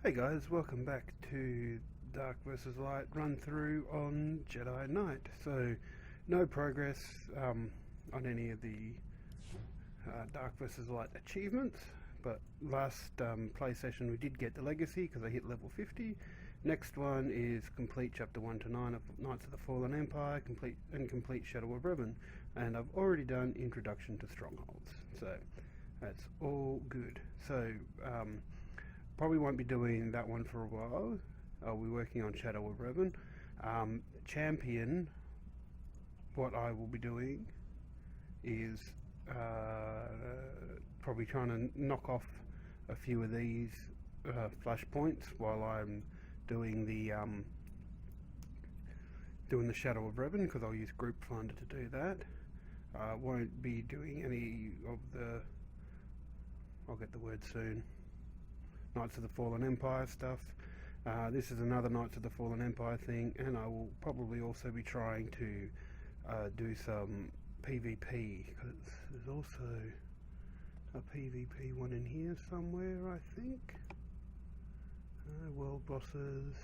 Hey guys, welcome back to Dark vs. Light run through on Jedi Knight. So, no progress on any of the Dark vs. Light achievements, but last play session we did get the Legacy because I hit level 50. Next one is complete Chapter 1 to 9 of Knights of the Fallen Empire, complete Shadow of Revan, and I've already done Introduction to Strongholds, so that's all good. So, probably won't be doing that one for a while. I'll be working on Shadow of Revan. Champion, what I will be doing is probably trying to knock off a few of these flashpoints while I'm doing the Shadow of Revan, because I'll use Group Finder to do that. Won't be doing any of the, I'll get the word soon, Knights of the Fallen Empire stuff. This is another Knights of the Fallen Empire thing, and I will probably also be trying to do some PvP, because there's also a PvP one in here somewhere, I think. World bosses.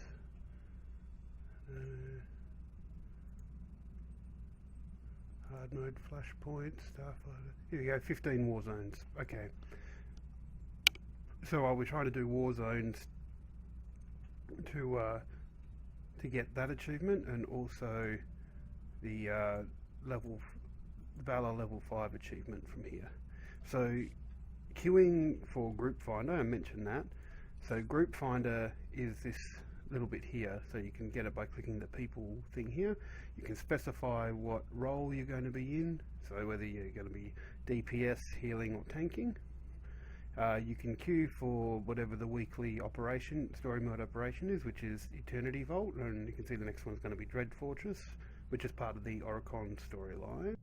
Hard mode flashpoint stuff. Here we go, 15 war zones. Okay. So I will try to do war zones to get that achievement, and also the Valor level 5 achievement from here. So queuing for Group Finder, I mentioned that. So Group Finder is this little bit here, so you can get it by clicking the people thing here. You can specify what role you're going to be in, so whether you're going to be DPS, healing or tanking. You can queue for whatever the weekly story mode operation is, which is Eternity Vault, and you can see the next one's going to be Dread Fortress, which is part of the Oricon storyline.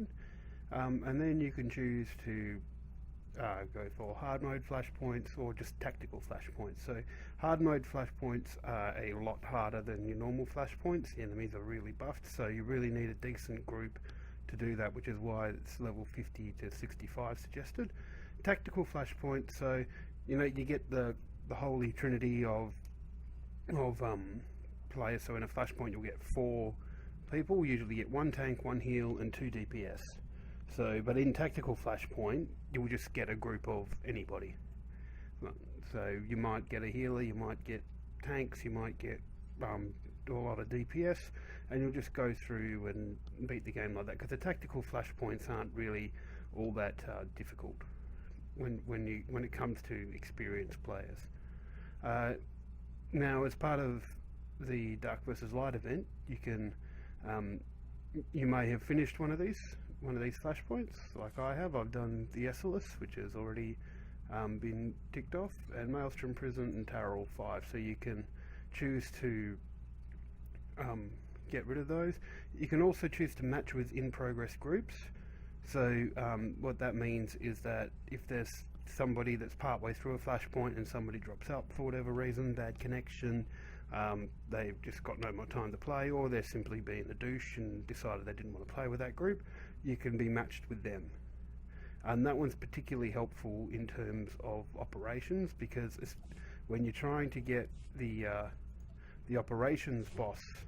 And then you can choose to go for hard mode flashpoints or just tactical flashpoints. So hard mode flashpoints are a lot harder than your normal flashpoints. The enemies are really buffed, so you really need a decent group to do that, which is why it's level 50 to 65 suggested. Tactical flashpoint, so you get the holy trinity of players. So in a flashpoint you'll get 4 people, usually get 1 tank, 1 heal and 2 DPS. So, but in tactical flashpoint you'll just get a group of anybody. So you might get a healer, you might get tanks, you might get a lot of DPS, and you'll just go through and beat the game like that, because the tactical flashpoints aren't really all that difficult when it comes to experienced players. Now, as part of the Dark vs. Light event, you may have finished one of these flashpoints, like I have. I've done the Essalus, which has already been ticked off, and Maelstrom Prison and Tarrel 5. So you can choose to get rid of those. You can also choose to match with in-progress groups. So what that means is that if there's somebody that's partway through a flashpoint and somebody drops out for whatever reason, bad connection, they've just got no more time to play, or they're simply being a douche and decided they didn't want to play with that group, you can be matched with them. And that one's particularly helpful in terms of operations, because when you're trying to get the operations boss,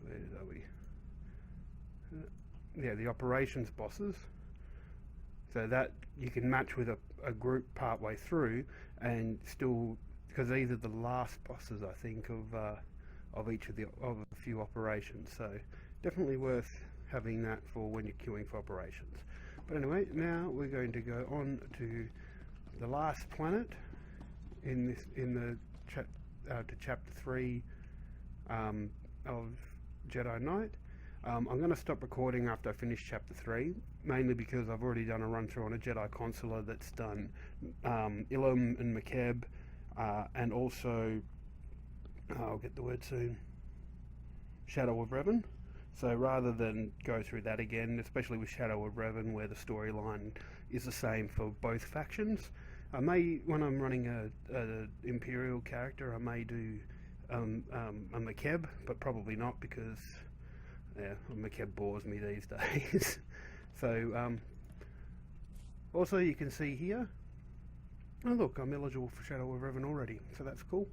where are we? The operations bosses, so that you can match with a group partway through, and still, because these are the last bosses, I think, of each of a few operations. So definitely worth having that for when you're queuing for operations. But anyway, now we're going to go on to the last planet to chapter 3 of Jedi Knight. I'm going to stop recording after I finish chapter 3, mainly because I've already done a run through on a Jedi consular that's done Ilum and Makeb, and also, I'll get the word soon, Shadow of Revan. So rather than go through that again, especially with Shadow of Revan, where the storyline is the same for both factions, I may, when I'm running a Imperial character, I may do a Makeb, but probably not, because Makeb bores me these days. So also you can see here Oh look, I'm eligible for Shadow of Revan already, so that's cool.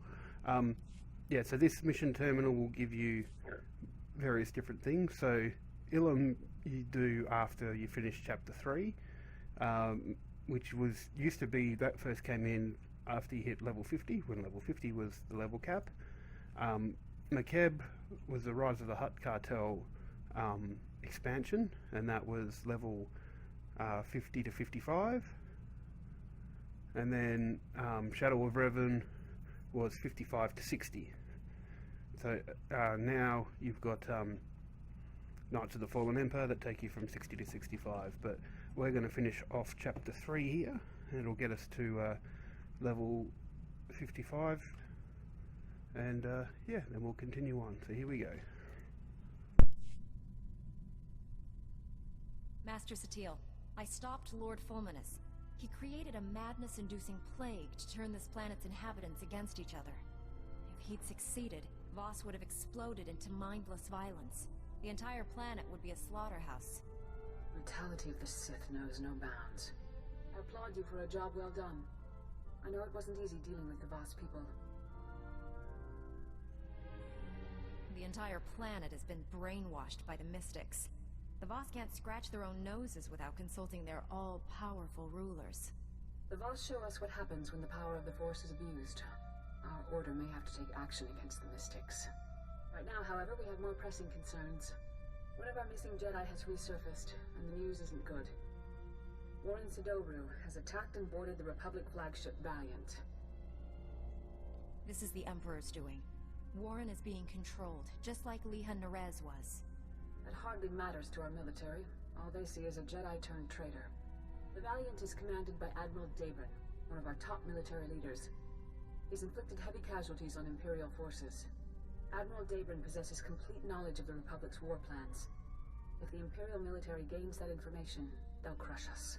Yeah, so this mission terminal will give you various different things. So Ilum you do after you finish Chapter 3, which used to be, that first came in after you hit level 50, when level 50 was the level cap. Makeb was the Rise of the Hutt Cartel expansion, and that was level 50 to 55. And then Shadow of Revan was 55 to 60. So now you've got Knights of the Fallen Empire that take you from 60 to 65. But we're going to finish off Chapter 3 here, and it'll get us to level 55. And yeah, then we'll continue on. So here we go. Master SWTOR, I stopped Lord Fulminus. He created a madness-inducing plague to turn this planet's inhabitants against each other. If he'd succeeded, Voss would have exploded into mindless violence. The entire planet would be a slaughterhouse. Brutality of the Sith knows no bounds. I applaud you for a job well done. I know it wasn't easy dealing with the Voss people. The entire planet has been brainwashed by the Mystics. The Voss can't scratch their own noses without consulting their all-powerful rulers. The Voss show us what happens when the power of the Force is abused. Our order may have to take action against the Mystics. Right now, however, we have more pressing concerns. One of our missing Jedi has resurfaced, and the news isn't good. Warren Sidobru has attacked and boarded the Republic flagship Valiant. This is the Emperor's doing. Warren is being controlled, just like Liha Nerez was. That hardly matters to our military. All they see is a Jedi-turned-traitor. The Valiant is commanded by Admiral Dabron, one of our top military leaders. He's inflicted heavy casualties on Imperial forces. Admiral Dabron possesses complete knowledge of the Republic's war plans. If the Imperial military gains that information, they'll crush us.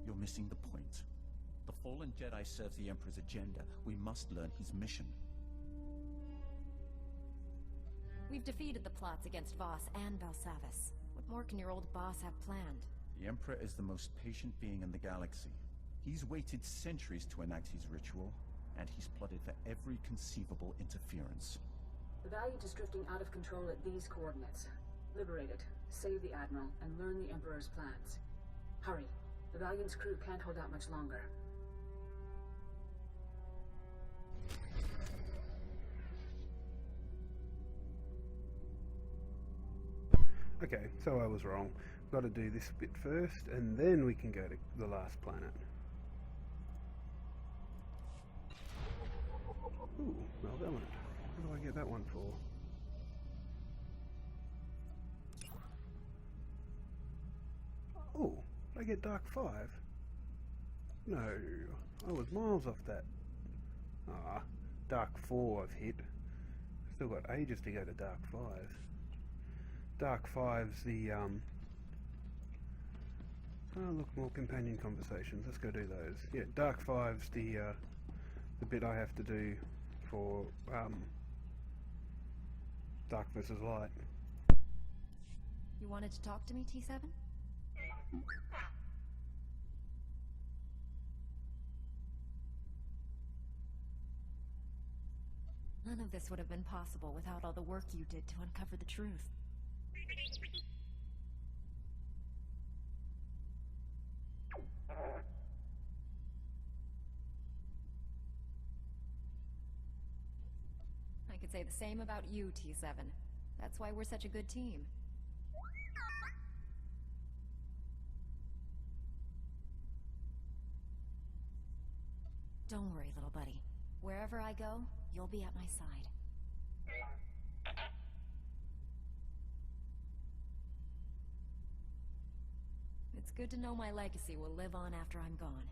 You're missing the point. The fallen Jedi serves the Emperor's agenda. We must learn his mission. We've defeated the plots against Voss and Valsavis. What more can your old boss have planned? The Emperor is the most patient being in the galaxy. He's waited centuries to enact his ritual, and he's plotted for every conceivable interference. The Valiant is drifting out of control at these coordinates. Liberate it, save the Admiral, and learn the Emperor's plans. Hurry. The Valiant's crew can't hold out much longer. Okay, so I was wrong. Got to do this bit first, and then we can go to the last planet. Ooh, Valiant. What do I get that one for? Oh, I get Dark 5. No, I was miles off that. Ah, Dark 4 I've hit. Still got ages to go to Dark 5. Dark 5's the, oh look, more companion conversations. Let's go do those. Yeah, Dark 5's the bit I have to do for, Dark versus Light. You wanted to talk to me, T7? None of this would have been possible without all the work you did to uncover the truth. I could say the same about you, T7. That's why we're such a good team. Don't worry, little buddy. Wherever I go, you'll be at my side. It's good to know my legacy will live on after I'm gone.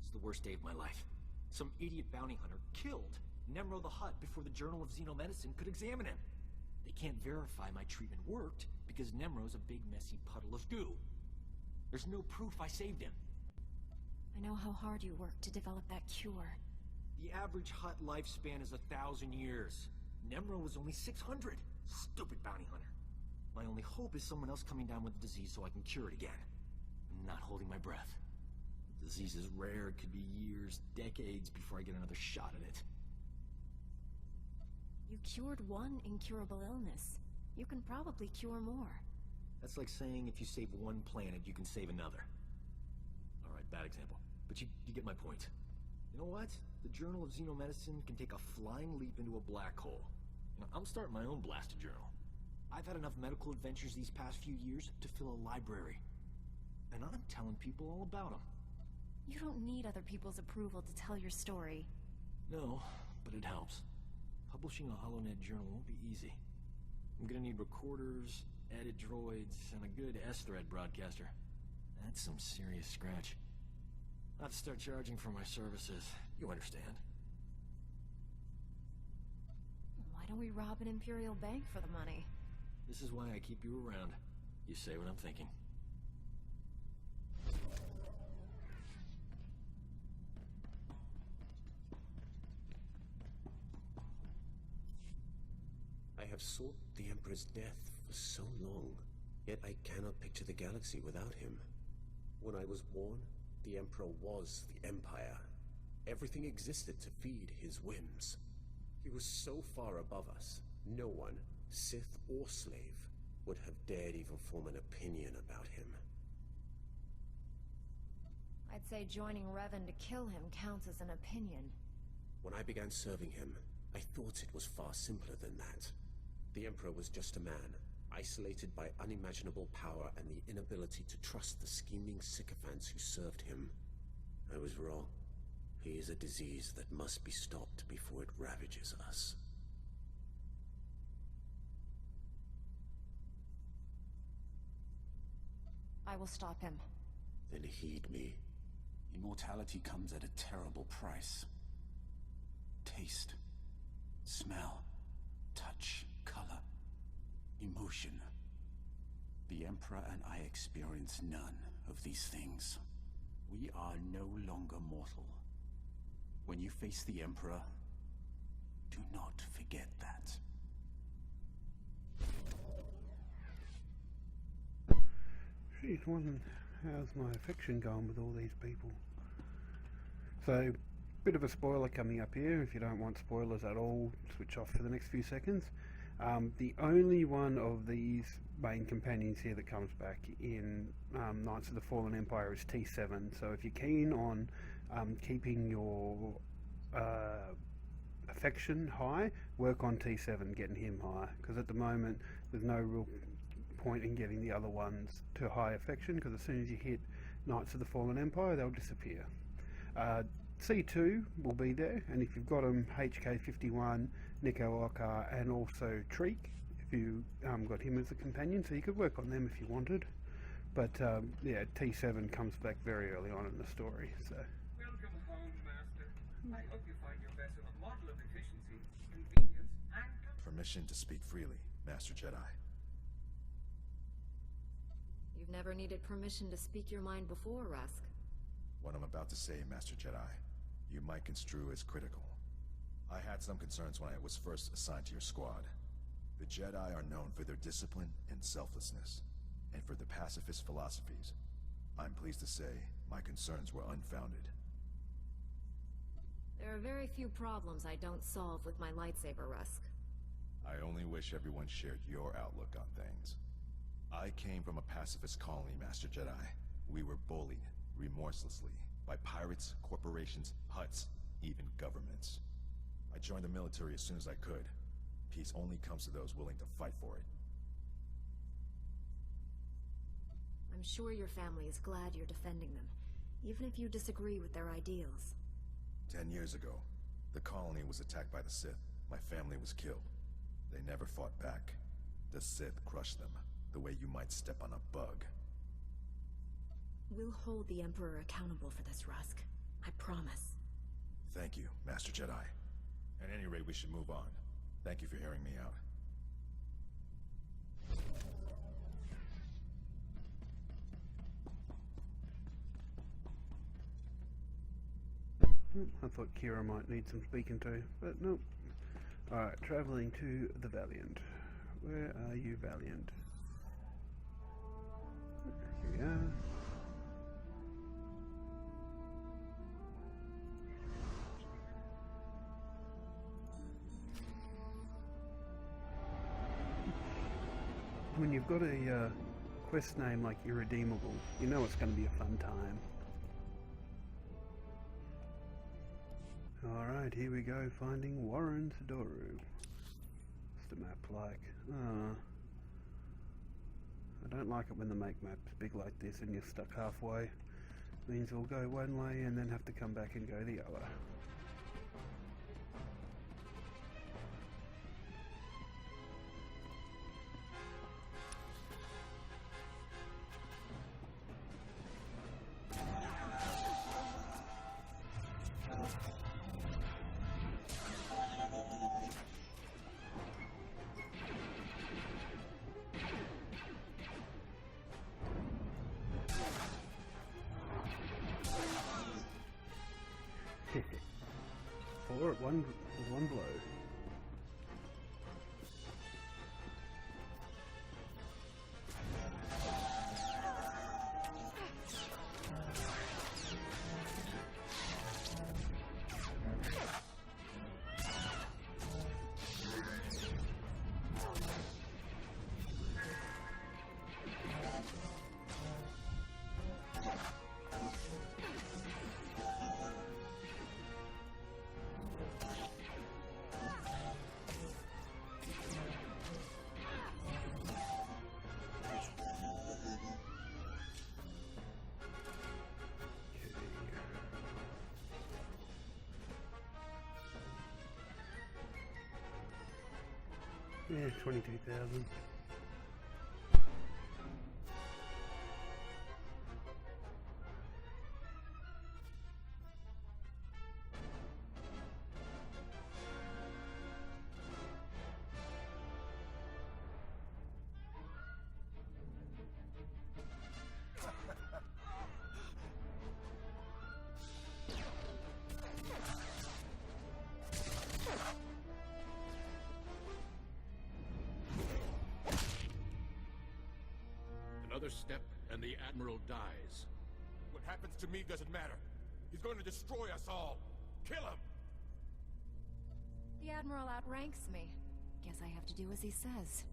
It's the worst day of my life. Some idiot bounty hunter killed Nemro the Hutt before the Journal of Xenomedicine could examine him. They can't verify my treatment worked because Nemro's a big messy puddle of goo. There's no proof I saved him. I know how hard you worked to develop that cure. The average Hutt lifespan is 1,000 years. Nemro was only 600. Stupid bounty hunter. My only hope is someone else coming down with the disease so I can cure it again. I'm not holding my breath. The disease is rare. It could be years, decades before I get another shot at it. You cured one incurable illness. You can probably cure more. That's like saying if you save one planet, you can save another. Alright, bad example. But you get my point. You know what? The Journal of Xenomedicine can take a flying leap into a black hole. You know, I'm starting my own blasted journal. I've had enough medical adventures these past few years to fill a library. And I'm telling people all about them. You don't need other people's approval to tell your story. No, but it helps. Publishing a HoloNet journal won't be easy. I'm gonna need recorders, edit droids, and a good S-thread broadcaster. That's some serious scratch. I'll have to start charging for my services. You understand. Why don't we rob an Imperial bank for the money? This is why I keep you around. You say what I'm thinking. I have sought the Emperor's death for so long, yet I cannot picture the galaxy without him. When I was born, the Emperor was the Empire. Everything existed to feed his whims. He was so far above us, no one, Sith or slave, would have dared even form an opinion about him. I'd say joining Revan to kill him counts as an opinion. When I began serving him, I thought it was far simpler than that. The Emperor was just a man, isolated by unimaginable power and the inability to trust the scheming sycophants who served him. I was wrong. He is a disease that must be stopped before it ravages us. I will stop him. Then heed me. Immortality comes at a terrible price. Taste, smell, touch, color, emotion. The Emperor and I experience none of these things. We are no longer mortal. When you face the Emperor, do not forget that. Geez, how's my affection going with all these people? So, bit of a spoiler coming up here. If you don't want spoilers at all, switch off for the next few seconds. The only one of these main companions here that comes back in Knights of the Fallen Empire is T7. So if you're keen on keeping your affection high, work on T7, getting him high. Because at the moment, there's no real point in getting the other ones to high affection, because as soon as you hit Knights of the Fallen Empire, they'll disappear. C2 will be there, and if you've got them, HK51, Nico Oka, and also Treek, if you got him as a companion, so you could work on them if you wanted. But yeah, T7 comes back very early on in the story. So. Welcome home, Master. I hope you find your vessel a model of efficiency, convenience, and... Permission to speak freely, Master Jedi. You've never needed permission to speak your mind before, Rusk. What I'm about to say, Master Jedi, you might construe as critical. I had some concerns when I was first assigned to your squad. The Jedi are known for their discipline and selflessness, and for the pacifist philosophies. I'm pleased to say my concerns were unfounded. There are very few problems I don't solve with my lightsaber, Rusk. I only wish everyone shared your outlook on things. I came from a pacifist colony, Master Jedi. We were bullied, remorselessly, by pirates, corporations, Hutts, even governments. I joined the military as soon as I could. Peace only comes to those willing to fight for it. I'm sure your family is glad you're defending them, even if you disagree with their ideals. 10 years ago, the colony was attacked by the Sith. My family was killed. They never fought back. The Sith crushed them, the way you might step on a bug. We'll hold the Emperor accountable for this, Rusk. I promise. Thank you, Master Jedi. At any rate, we should move on. Thank you for hearing me out. I thought Kira might need some speaking to, but nope. Alright, travelling to the Valiant. Where are you, Valiant? Here we are. When you've got a quest name like Irredeemable, you know it's going to be a fun time. Alright, here we go, finding Warren Sadoru. What's the map like? I don't like it when they make maps big like this and you're stuck halfway. Means we'll go one way and then have to come back and go the other. Four at one blow. Yeah, 22,000. Another step, and the Admiral dies. What happens to me doesn't matter. He's going to destroy us all. Kill him! The Admiral outranks me. Guess I have to do as he says.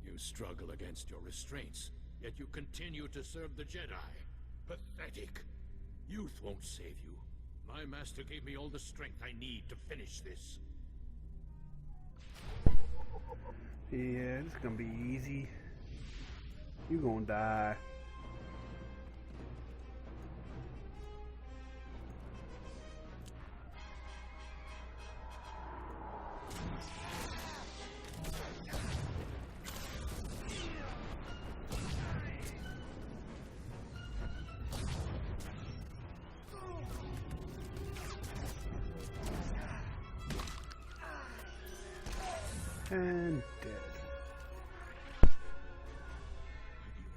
You struggle against your restraints, yet you continue to serve the Jedi. Pathetic. Youth won't save you. My master gave me all the strength I need to finish this. Yeah, this is gonna be easy. You gonna die. And dead.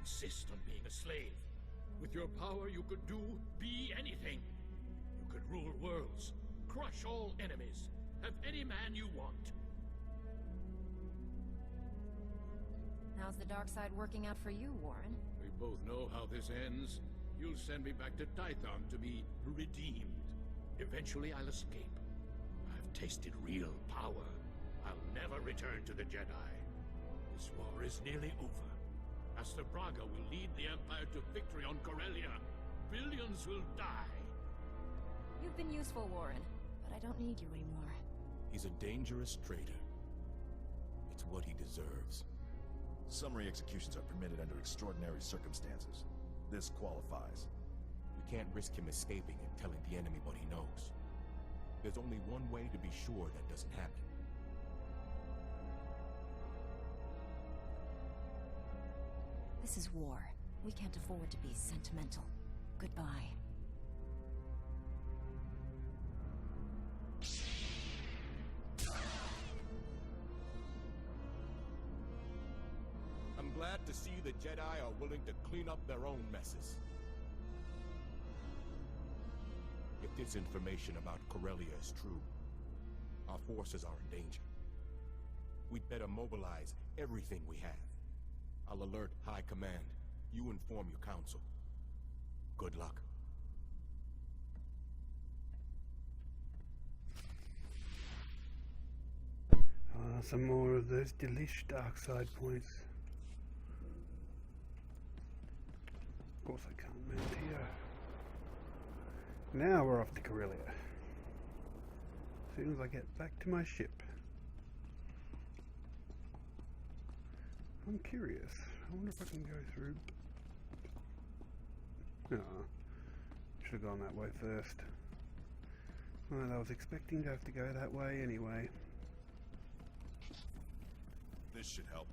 Insist on being a slave. With your power, you could be anything. You could rule worlds, crush all enemies, have any man you want. How's the dark side working out for you, Warren? We both know how this ends. You'll send me back to Tython to be redeemed. Eventually, I'll escape. I've tasted real power. I'll never return to the Jedi. This war is nearly over. Master Braga will lead the Empire to victory on Corellia. Billions will die. You've been useful, Warren, but I don't need you anymore. He's a dangerous traitor. It's what he deserves. Summary executions are permitted under extraordinary circumstances. This qualifies. We can't risk him escaping and telling the enemy what he knows. There's only one way to be sure that doesn't happen. This is war. We can't afford to be sentimental. Goodbye. I'm glad to see the Jedi are willing to clean up their own messes. If this information about Corellia is true, our forces are in danger. We'd better mobilize everything we have. I'll alert High Command. You inform your council. Good luck. Some more of those delish dark side points. Of course I can't mount here. Now we're off to Corellia. As soon as I get back to my ship. I'm curious. I wonder if I can go through. Oh, should have gone that way first. Well, I was expecting to have to go that way anyway. This should help.